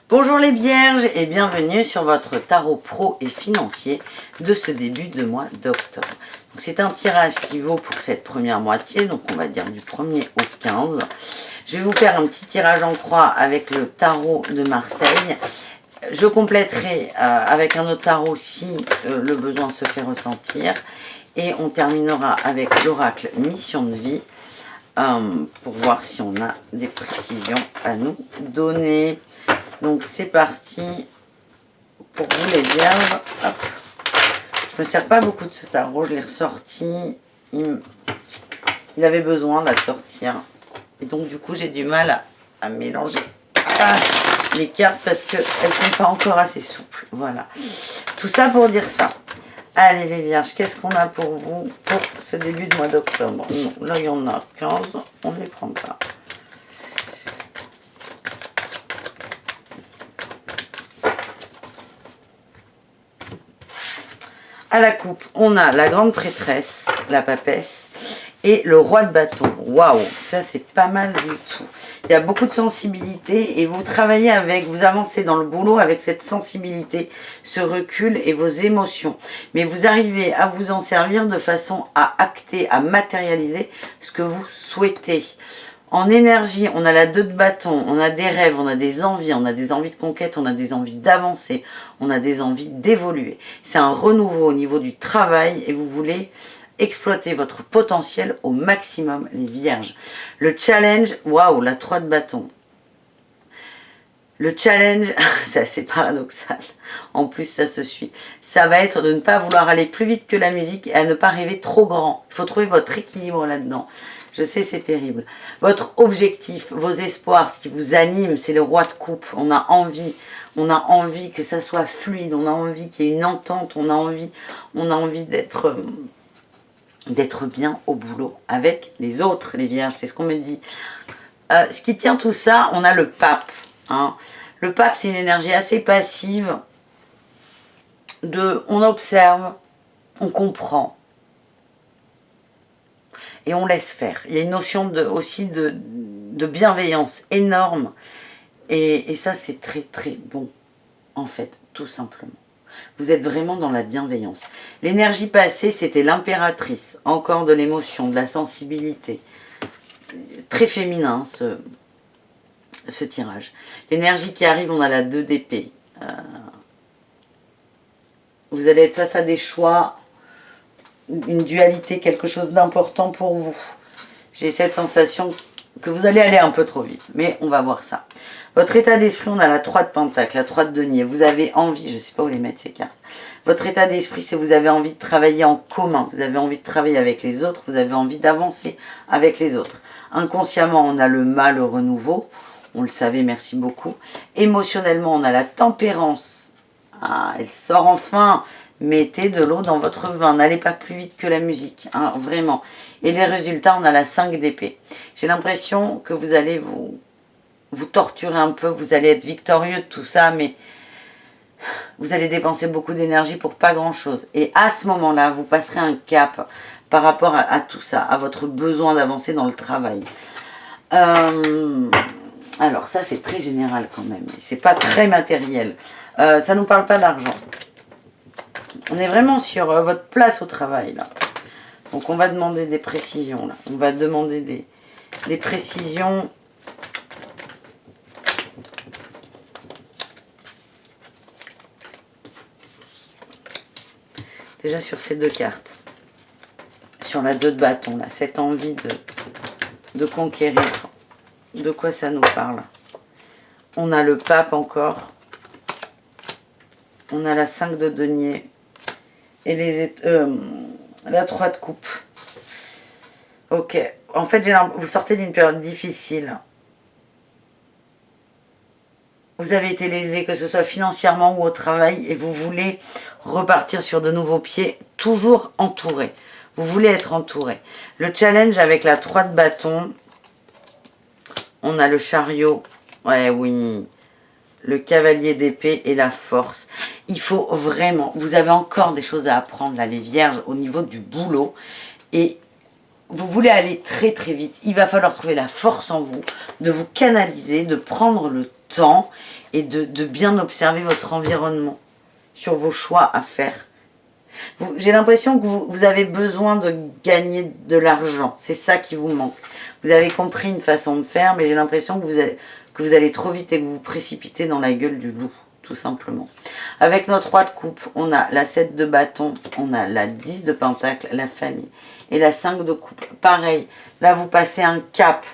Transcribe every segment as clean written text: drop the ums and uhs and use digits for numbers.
Bonjour les vierges et bienvenue sur votre tarot pro et financier de ce début de mois d'octobre. C'est un tirage qui vaut pour cette première moitié, donc on va dire du 1er au 15. Je vais vous faire un petit tirage en croix avec le tarot de Marseille. Je compléterai avec un autre tarot si le besoin se fait ressentir. Et on terminera avec l'oracle Mission de vie pour voir si on a des précisions à nous donner. Donc c'est parti pour vous les vierges. Hop. Je me sers pas beaucoup de ce tarot, je l'ai ressorti. Il avait besoin de la sortir. Et donc du coup j'ai du mal à mélanger les cartes parce qu'elles ne sont pas encore assez souples. Voilà. Tout ça pour dire ça. Allez les vierges, qu'est-ce qu'on a pour vous pour ce début de mois d'octobre? Non, là il y en a 15, on ne les prend pas. À la coupe, on a la grande prêtresse, la papesse, et le roi de bâton. Waouh, ça c'est pas mal du tout. Il y a beaucoup de sensibilité et vous travaillez avec, vous avancez dans le boulot avec cette sensibilité, ce recul et vos émotions. Mais vous arrivez à vous en servir de façon à acter, à matérialiser ce que vous souhaitez. En énergie, on a la 2 de bâton, on a des rêves, on a des envies de conquête, on a des envies d'avancer, on a des envies d'évoluer. C'est un renouveau au niveau du travail et vous voulez exploiter votre potentiel au maximum, les vierges. Le challenge, waouh, la 3 de bâton. Le challenge, c'est assez paradoxal, en plus ça se suit, ça va être de ne pas vouloir aller plus vite que la musique et à ne pas rêver trop grand. Il faut trouver votre équilibre là-dedans. Je sais, c'est terrible. Votre objectif, vos espoirs, ce qui vous anime, c'est le roi de coupe. On a envie que ça soit fluide, on a envie qu'il y ait une entente, on a envie d'être bien au boulot avec les autres, les vierges, c'est ce qu'on me dit. Ce qui tient tout ça, on a le pape. Hein. Le pape, c'est une énergie assez passive. On observe, on comprend. Et on laisse faire. Il y a une notion aussi de bienveillance énorme. Et ça, c'est très très bon, en fait, tout simplement. Vous êtes vraiment dans la bienveillance. L'énergie passée, c'était l'impératrice. Encore de l'émotion, de la sensibilité. Très féminin, ce tirage. L'énergie qui arrive, on a la 2 d'épée. Vous allez être face à des choix, une dualité, quelque chose d'important pour vous. J'ai cette sensation que vous allez aller un peu trop vite, mais on va voir ça. Votre état d'esprit, on a la 3 de pentacle, la 3 de denier. Vous avez envie, je ne sais pas où les mettre ces cartes. Votre état d'esprit, c'est vous avez envie de travailler en commun, vous avez envie de travailler avec les autres, vous avez envie d'avancer avec les autres. Inconsciemment, on a le mal, le renouveau. On le savait, merci beaucoup. Émotionnellement, on a la tempérance. Ah, elle sort enfin. Mettez de l'eau dans votre vin. N'allez pas plus vite que la musique. Hein, vraiment. Et les résultats, on a la 5 d'épée. J'ai l'impression que vous allez vous torturer un peu. Vous allez être victorieux de tout ça, mais vous allez dépenser beaucoup d'énergie pour pas grand-chose. Et à ce moment-là, vous passerez un cap par rapport à tout ça, à votre besoin d'avancer dans le travail. Alors ça, c'est très général quand même. C'est pas très matériel. Ça nous parle pas d'argent. On est vraiment sur votre place au travail, là. Donc, on va demander des précisions, là. On va demander des précisions. Déjà sur ces 2 cartes. Sur la 2 de bâton, là. Cette envie de conquérir. De quoi ça nous parle? On a le pape encore. On a la 5 de denier. Et la 3 de coupe. Ok. En fait, vous sortez d'une période difficile. Vous avez été lésé, que ce soit financièrement ou au travail, et vous voulez repartir sur de nouveaux pieds, toujours entouré. Vous voulez être entouré. Le challenge avec la 3 de bâton, on a le chariot. Ouais, oui. Le cavalier d'épée et la force. Il faut vraiment, vous avez encore des choses à apprendre là, les vierges, au niveau du boulot. Et vous voulez aller très très vite. Il va falloir trouver la force en vous, de vous canaliser, de prendre le temps et de bien observer votre environnement sur vos choix à faire. J'ai l'impression que vous avez besoin de gagner de l'argent. C'est ça qui vous manque. Vous avez compris une façon de faire, mais j'ai l'impression que vous allez trop vite et que vous vous précipitez dans la gueule du loup, tout simplement. Avec notre roi de coupe, on a la 7 de bâton, on a la 10 de pentacle, la famille. Et la 5 de coupe. Pareil, là vous passez un cap.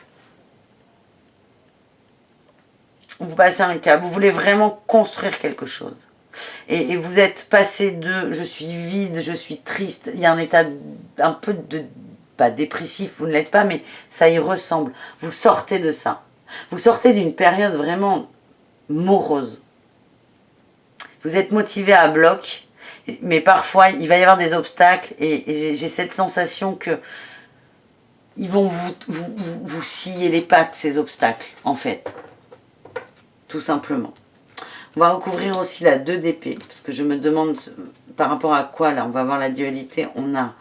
Vous passez un cap. Vous voulez vraiment construire quelque chose. Et vous êtes passé de je suis vide, je suis triste. Il y a un état un peu de, pas dépressif, vous ne l'êtes pas, mais ça y ressemble. Vous sortez de ça. Vous sortez d'une période vraiment morose. Vous êtes motivé à bloc, mais parfois il va y avoir des obstacles et j'ai cette sensation que ils vont vous scier les pattes, ces obstacles, en fait. Tout simplement. On va recouvrir aussi la 2 d'épée, parce que je me demande par rapport à quoi, là, on va voir la dualité. On a,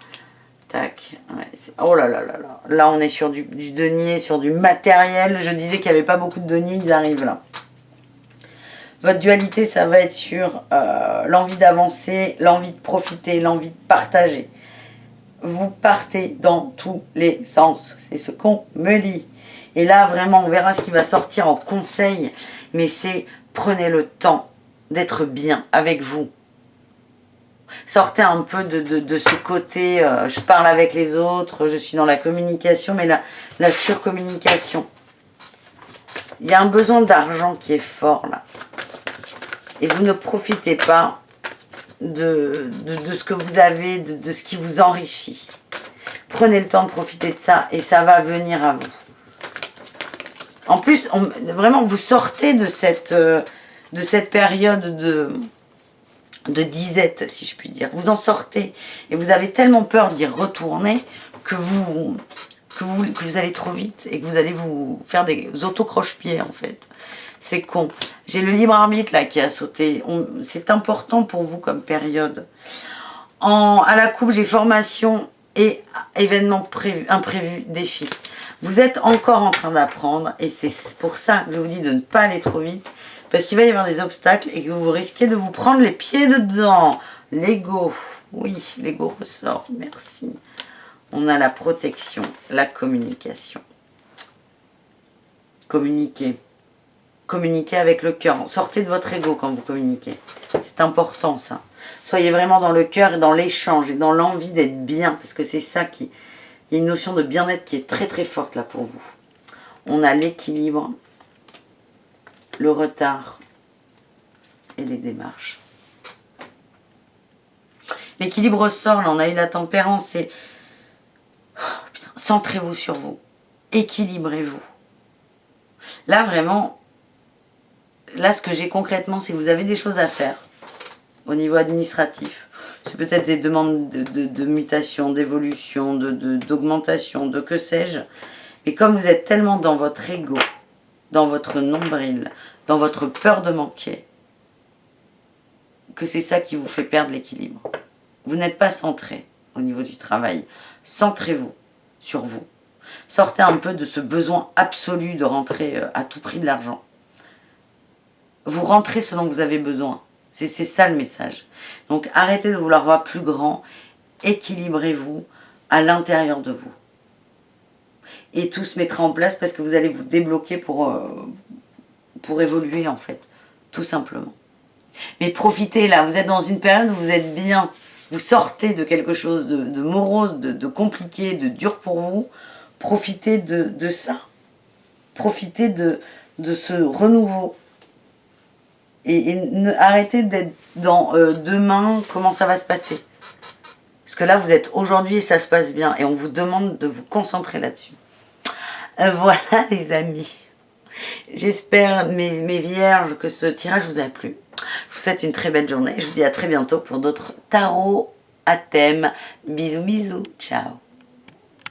tac, ouais, oh là là là là, là on est sur du denier, sur du matériel. Je disais qu'il n'y avait pas beaucoup de denier, ils arrivent là. Votre dualité, ça va être sur l'envie d'avancer, l'envie de profiter, l'envie de partager. Vous partez dans tous les sens, c'est ce qu'on me dit. Et là, vraiment, on verra ce qui va sortir en conseil, mais c'est... Prenez le temps d'être bien avec vous. Sortez un peu de ce côté, je parle avec les autres, je suis dans la communication, mais la surcommunication. Il y a un besoin d'argent qui est fort là. Et vous ne profitez pas de ce que vous avez, de ce qui vous enrichit. Prenez le temps de profiter de ça et ça va venir à vous. En plus, vraiment, vous sortez de cette période de disette, si je puis dire. Vous en sortez. Et vous avez tellement peur d'y retourner que vous allez trop vite et que vous allez vous faire des auto-croche-pieds, en fait. C'est con. J'ai le libre arbitre, là, qui a sauté. C'est important pour vous comme période. À la coupe, j'ai formation et événements imprévus, défis. Vous êtes encore en train d'apprendre et c'est pour ça que je vous dis de ne pas aller trop vite parce qu'il va y avoir des obstacles et que vous risquez de vous prendre les pieds dedans. L'ego, oui, l'ego ressort, merci. On a la protection, la communication. Communiquer. Communiquer avec le cœur. Sortez de votre ego quand vous communiquez. C'est important ça. Soyez vraiment dans le cœur et dans l'échange et dans l'envie d'être bien parce que c'est ça qui... Il y a une notion de bien-être qui est très très forte là pour vous. On a l'équilibre, le retard et les démarches. L'équilibre sort, là on a eu la tempérance, c'est... Oh, putain, centrez-vous sur vous. Équilibrez-vous. Là vraiment, là ce que j'ai concrètement, c'est que vous avez des choses à faire au niveau administratif. C'est peut-être des demandes de mutation, d'évolution, d'augmentation, de que sais-je. Mais comme vous êtes tellement dans votre ego, dans votre nombril, dans votre peur de manquer, que c'est ça qui vous fait perdre l'équilibre. Vous n'êtes pas centré au niveau du travail. Centrez-vous sur vous. Sortez un peu de ce besoin absolu de rentrer à tout prix de l'argent. Vous rentrez ce dont vous avez besoin. C'est ça le message. Donc arrêtez de vouloir voir plus grand, équilibrez-vous à l'intérieur de vous. Et tout se mettra en place parce que vous allez vous débloquer pour évoluer en fait, tout simplement. Mais profitez là, vous êtes dans une période où vous êtes bien, vous sortez de quelque chose de morose, de compliqué, de dur pour vous. Profitez de ça, profitez de ce renouveau. Et arrêtez d'être dans demain, comment ça va se passer. Parce que là, vous êtes aujourd'hui et ça se passe bien. Et on vous demande de vous concentrer là-dessus. Voilà les amis. J'espère, mes vierges, que ce tirage vous a plu. Je vous souhaite une très belle journée. Je vous dis à très bientôt pour d'autres tarots à thème. Bisous, bisous. Ciao.